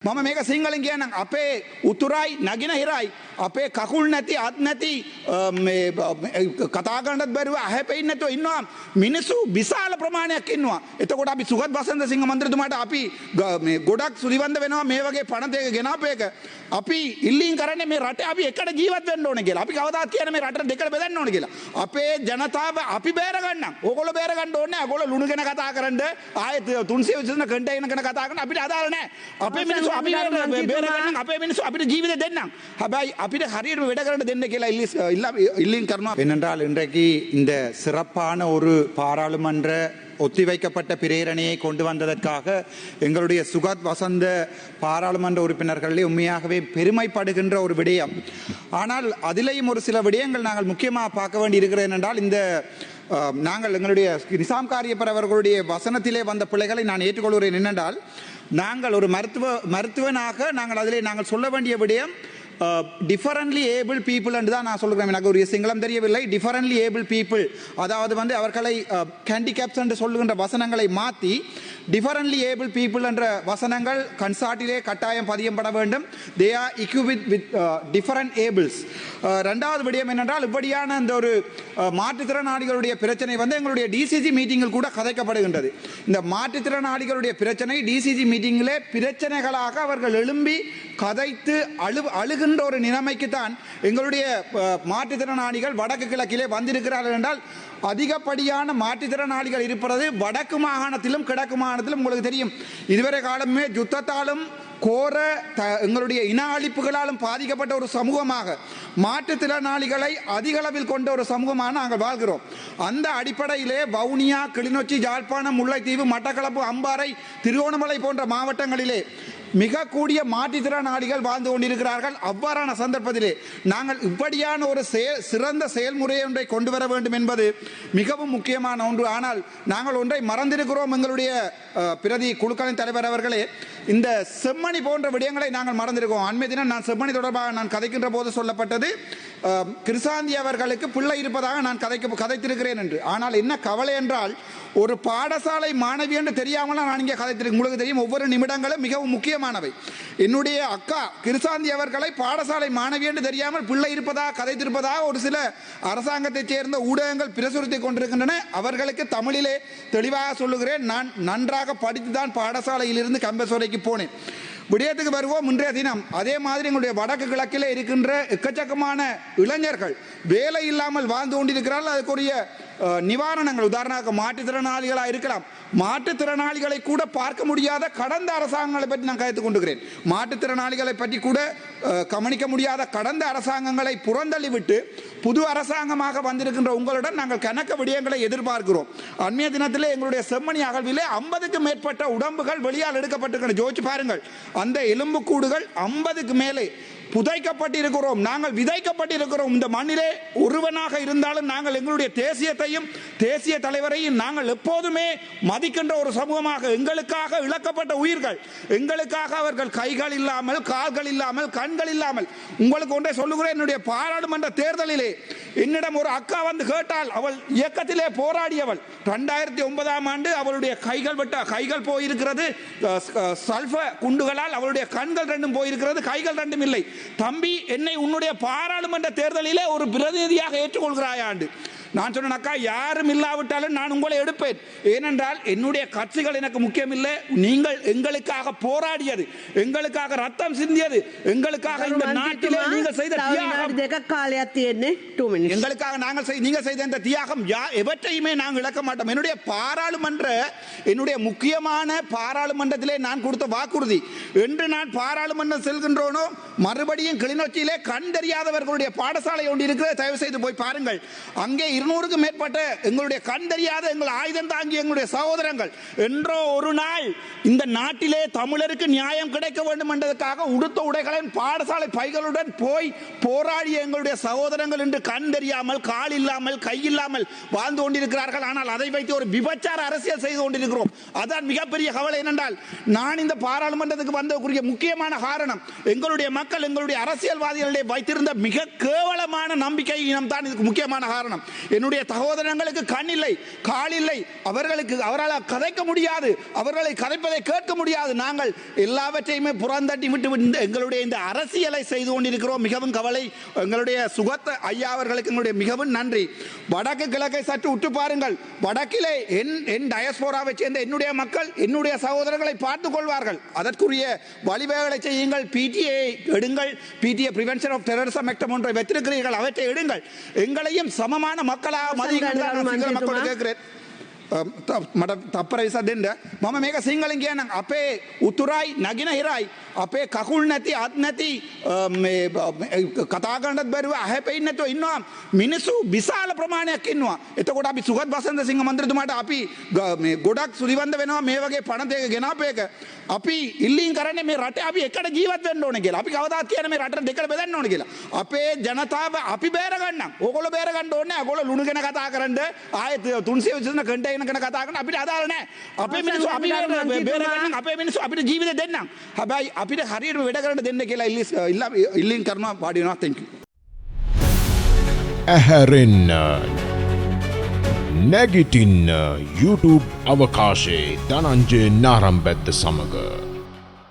මම මේක සිංහලෙන් කියන්නම් අපේ උතුරයි නගිනහිරයි අපේ කකුල් නැති අත් නැති මේ කතා කරන්නත් බැරුව ඇහැ පෙන්නේ නැතුව ඉන්නවා මිනිස්සු විශාල ප්‍රමාණයක් ඉන්නවා. එතකොට අපි සුගත් වසන්තසිංහ මන්ත්‍රීතුමාට අපි මේ ගොඩක් සුරිවන්ද වෙනවා මේ වගේ පණ දෙක ගෙනාපේක. අපි ඉල්ලීම් කරන්නේ මේ රටේ අපි එකට ජීවත් වෙන්න ඕනේ කියලා. අපි කවදාත් කියන්නේ මේ රට දෙකට බෙදන්න ඕනේ කියලා. අපේ ජනතාව අපි බේර ගන්නම්. ඕගොල්ලෝ බේර ගන්න ඕනේ නැහැ. ඕගොල්ලෝ ලුණු ගැන කතා කරන්න ආයෙත් 320 කන්ටේනර් ගැන කතා කරන අපිට අදාළ නැහැ. අපේ මිනිස්සු අපි බේරගන්න අපේ මිනිස්සු අපිට ජීවිත දෙන්නම්. හැබැයි අපිට හරියට වැඩ කරන්න දෙන්න කියලා ඉල්ලීම් කරනවා. என்னென்றால் இன்றைக்கு இந்த சிறப்பான ஒரு பாராளுமன்ற ஒத்திவைக்கப்பட்ட பிரேரணையை கொண்டு வந்ததற்காக எங்களுடைய சுகத் வசந்த பாராளுமன்ற உறுப்பினர்களே உண்மையாகவே பெருமைப்படுகின்ற ஒரு விடயம். ஆனால் அதிலேயும் ஒரு சில விடயங்கள் நாங்கள் முக்கியமாக பார்க்க வேண்டி இருக்கிறது என்றால் இந்த நாங்கள் எங்களுடைய நிசாம் காரியப்பர் அவர்களுடைய வசனத்திலே வந்த பிள்ளைகளை நான் ஏற்றுக்கொள்கிறேன். என்னென்றால் நாங்கள் ஒரு மருத்துவனாக நாங்கள் அதிலே நாங்கள் சொல்ல வேண்டிய விடயம் டிஃபரன்ட்லி ஏபிள் பீப்புள் என்று தான் நான் சொல்கிறேன். எனக்கு ஒரு சிங்களம் தெரியவில்லை. டிஃபரன்ட்லி ஏபிள் பீப்புள் அதாவது வந்து அவர்களை ஹேண்டிகேப்ஸ் என்று சொல்லுகின்ற வசனங்களை மாற்றி டிஃபரன்ட்லி ஏபிள் பீப்புள் என்ற வசனங்கள் கன்சாட்டிலே கட்டாயம் பதியப்பட வேண்டும். They are equipped with different ables. ரெண்டாவது விடயம் என்னென்றால் இப்படியான அந்த ஒரு மாற்றுத்திறனாளிகளுடைய பிரச்சனை வந்து எங்களுடைய டிசிசி மீட்டிங்கில் கூட கதைக்கப்படுகின்றது. இந்த மாற்றுத்திறனாளிகளுடைய பிரச்சனை டிசிசி மீட்டிங்கிலே பிரச்சனைகளாக அவர்கள் எழும்பி கதைத்து அழுகின்ற ஒரு நிலைமைக்கு தான் எங்களுடைய மாற்றுத்திறனாளிகள் வடக்கு கிழக்கிலே வந்திருக்கிறார்கள். என்றால் அதிகப்படியான மாற்றுத்திறனாளிகள் இருப்பது வடக்கு மாகாணத்திலும் கிழக்கு மாகாணத்திலும் உங்களுக்கு தெரியும். இதுவரை காலமே யுத்தத்தாலும் கோர எங்களுடைய இன அழிப்புகளாலும் பாதிக்கப்பட்ட ஒரு சமூகமாக மாற்றுத்திறனாளிகளை அதிக அளவில் கொண்ட ஒரு சமூகமாக நாங்கள் வாழ்கிறோம். அந்த அடிப்படையிலே வவுனியா, கிளிநொச்சி, யாழ்ப்பாணம், முல்லைத்தீவு, மட்டக்களப்பு, அம்பாறை, திருகோணமலை போன்ற மாவட்டங்களிலே மிக கூடிய மாற்றுத்திறனாளிகள் வாழ்ந்து கொண்டிருக்கிறார்கள். அவ்வாறான சந்தர்ப்பத்திலே நாங்கள் இப்படியான ஒரு சிறந்த செயல்முறையை ஒன்றை கொண்டு வர வேண்டும் என்பது மிகவும் முக்கியமான ஒன்று. ஆனால் நாங்கள் ஒன்றை மறந்திருக்கிறோம். எங்களுடைய பிரதி குழுக்களின் தலைவர் அவர்களே, இந்த செம்மணி போன்ற விடயங்களை நாங்கள் மறந்திருக்கோம். அண்மை தினம் நான் செம்மணி தொடர்பாக நான் கதைக்கின்ற போது சொல்லப்பட்டது கிருசாந்தி அவர்களுக்கு பிள்ளை இருப்பதாக நான் கதைத்திருக்கிறேன் என்று. ஆனால் என்ன கவலை என்றால் ஒரு பாடசாலை மாணவி என்று தெரியாமல் நான் இங்கே கதைத்திருக்கேன். உங்களுக்கு தெரியும், ஒவ்வொரு நிமிடங்களும் மிகவும் முக்கியமானவை. என்னுடைய அக்கா கிருசாந்தி அவர்களை பாடசாலை மாணவி என்று தெரியாமல் பிள்ளை இருப்பதாக கதைத்திருப்பதாக ஒரு சில அரசாங்கத்தைச் சேர்ந்த ஊடகங்கள் பிரசுரித்துக் கொண்டிருக்கின்றன. அவர்களுக்கு தமிழிலே தெளிவாக சொல்லுகிறேன், நான் நன்றாக படித்து தான் பாடசாலையில் இருந்து கம்பஸ் வரைக்கும் போனேன். விடயத்துக்கு வருவோம். இன்றைய தினம் அதே மாதிரி எங்களுடைய வடக்கு கிழக்கில் இருக்கின்ற எக்கச்சக்கமான இளைஞர்கள் வேலை இல்லாமல் வாழ்ந்து கொண்டிருக்கிறார்கள். அதுக்குரிய நிவாரணங்கள் உதாரணமாக மாற்றுத்திறனாளிகளாக இருக்கலாம். மாற்றுத்திறனாளிகளை கூட பார்க்க முடியாத கடந்த அரசாங்கங்களை பற்றி நான் கருத்து கொண்டுகிறேன். மாற்றுத்திறனாளிகளை பற்றி கூட கவனிக்க முடியாத கடந்த அரசாங்கங்களை புறந்தள்ளிவிட்டு புது அரசாங்கமாக வந்திருக்கின்ற உங்களுடன் நாங்கள் கணக்க விடயங்களை எதிர்பார்க்கிறோம். அண்மைய தினத்திலே எங்களுடைய செம்மணி அகழ்விலே 50க்கும் மேற்பட்ட உடம்புகள் வெளியால் எடுக்கப்பட்டிருக்கின்றன. யோசிச்சு பாருங்கள், அந்த எலும்புக்கூடுகள் 50க்கு மேலே புதைக்கப்பட்டிருக்கிறோம். நாங்கள் விதைக்கப்பட்டிருக்கிறோம். இந்த மண்ணிலே ஒருவனாக இருந்தாலும் நாங்கள் எங்களுடைய தேசியத்தையும் தேசிய தலைவரையும் நாங்கள் எப்போதுமே மதிக்கின்ற ஒரு சமூகமாக, எங்களுக்காக இழக்கப்பட்ட உயிர்கள், எங்களுக்காக அவர்கள் கைகள் இல்லாமல், கால்கள் இல்லாமல், கண்கள் இல்லாமல். உங்களுக்கு ஒன்றை சொல்லுகிறேன், என்னுடைய பாராளுமன்ற தேர்தலிலே என்னிடம் ஒரு அக்கா வந்து கேட்டால், அவள் இயக்கத்திலே போராடியவள். 2009ஆம் ஆண்டு அவளுடைய கைகள் போயிருக்கிறது சல்ஃபர் குண்டுகளால். அவளுடைய கண்கள் ரெண்டும் போயிருக்கிறது, கைகள் ரெண்டும் இல்லை. தம்பி, என்னை உன்னுடைய பாராளுமன்ற தேர்தலிலே ஒரு பிரதிநிதியாக ஏற்றுக்கொள்கிறாயாண்டு. நான் சொன்னேன், அக்கா யாரும் இல்லாவிட்டாலும் நான் உங்களை எடுப்பேன். ஏனென்றால் என்னுடைய கட்சிகள் எனக்கு முக்கியம் இல்லை. நீங்கள் எங்களுக்காக போராடியது, எங்களுக்காக ரத்தம் சிந்தியது, எங்களுக்காக இந்த நாட்டிலே நீங்கள் செய்த தியாகம், எங்களுக்காக நீங்கள் செய்த இந்த தியாகம் எவற்றையுமே நாங்கள் இழக்க மாட்டோம். என்னுடைய பாராளுமன்ற, என்னுடைய முக்கியமான பாராளுமன்றத்திலே நான் கொடுத்த வாக்குறுதி, என்று நான் பாராளுமன்றம் செல்கின்றோனோ மறுபடியும் கிளிநொச்சியிலே கண் தெரியாதவர்களுடைய பாடசாலை ஒன்று இருக்கிறது, தயவு செய்து போய் பாருங்கள். அங்கே 200க்கும் மேற்பட்ட எங்களுடைய கண் தெரியாத எங்கள் ஆயுதம் தாங்கிய எங்களுடைய சகோதரங்கள் என்றோ ஒரு நாள் இந்த நாட்டிலே தமிழருக்கு நியாயம் கிடைக்க வேண்டும் என்பதற்காக உடுத்த உடைகளின் பாடசாலை பைகளுடன் போய் போராடிய எங்களுடைய சகோதரங்கள் என்று கண் தெரியாமல், கால் இல்லாமல், கை இல்லாமல் வாழ்ந்து கொண்டிருக்கிறார்கள். ஆனால் அதை வைத்து ஒரு விபச்சார அரசியல் செய்து கொண்டிருக்கிறோம். அதான் மிகப்பெரிய கவலை. என்னென்றால் நான் இந்த பாராளுமன்றத்துக்கு வந்ததற்குரிய முக்கியமான காரணம் எங்களுடைய மக்கள், எங்களுடைய அரசியல்வாதிகளிடையே வைத்திருந்த மிக கேவலமான நம்பிக்கை இனம் தான் இதுக்கு முக்கியமான காரணம். என்னுடைய சகோதரங்களுக்கு கண் இல்லை, கால் இல்லை, அவரால் கதைக்க முடியாது, அவர்களை கதைப்பதை கேட்க முடியாது. நாங்கள் எல்லாவற்றையுமே புறந்தட்டி விட்டு எங்களுடைய இந்த அரசியலை செய்து கொண்டிருக்கிறோம். மிகவும் கவலை. எங்களுடைய சுகத் ஐயா அவர்களுக்கு எங்களுடைய மிகவும் நன்றி. வடக்கு கிழக்கை சற்று உற்று பாருங்கள். வடக்கிலே என் டயஸ்போராவை சேர்ந்த என்னுடைய மக்கள், என்னுடைய சகோதரர்களை பார்த்துக் கொள்வார்கள். அதற்குரிய வழிவகைகளை செய்யுங்கள். பிடிஏ எடுங்கள். PTA prevention of terrorism act ஒன்றை வைத்திருக்கிறீர்கள், அவற்றை எடுங்கள். எங்களையும் சமமான மக்களாக மதியுங்கள். மக்கள் கேட்கிறேன். මට තප්පර විසක් දෙන්න. මම මේක සිංහලෙන් කියන්නම්. අපේ උතුරයි නගිනහිරයි අපේ කකුල් නැති අත් නැති කතා කරන්නත් බැරුව ඇහැ පෙන්නේ නැතුව ඉන්නවා මිනිස්සු විශාල ප්‍රමාණයක් ඉන්නවා. එතකොට අපි සුගත් වසන්ත සිංහ මන්ත්‍රීතුමාට අපි මේ ගොඩක් සුලිවන්ද වෙනවා මේ වගේ පණ දෙක ගෙනාපු එක. අපි ඉල්ලීම් කරන්නේ මේ රටේ අපි එකට ජීවත් වෙන්න ඕනේ කියලා. අපි කවදාත් කියන්නේ මේ රට දෙකට බෙදන්න ඕනේ කියලා. අපේ ජනතාව අපි බේර ගන්නම්. ඕගොල්ලෝ බේර ගන්න ඕනේ නැහැ. ඕගොල්ලෝ ලුණු ගැන කතා කරන්න ආයෙත් 320 කන්ටේනර් ගැන කතා කරන අපිට අදාළ නැහැ. අපේ මිනිස්සු අපි බේර ගන්න, අපේ මිනිස්සු අපිට ජීවිතය දෙන්නම්. හැබැයි අපිට හරියටම වැඩ කරන්න දෙන්න කියලා ඉල්ලීම් කරනවා. පාඩි වෙනවා. thank you. ඇහැරෙන්න නැගිටින්න YouTube අවකාශයේ ධනංජය නාරම්බැද්ද සමග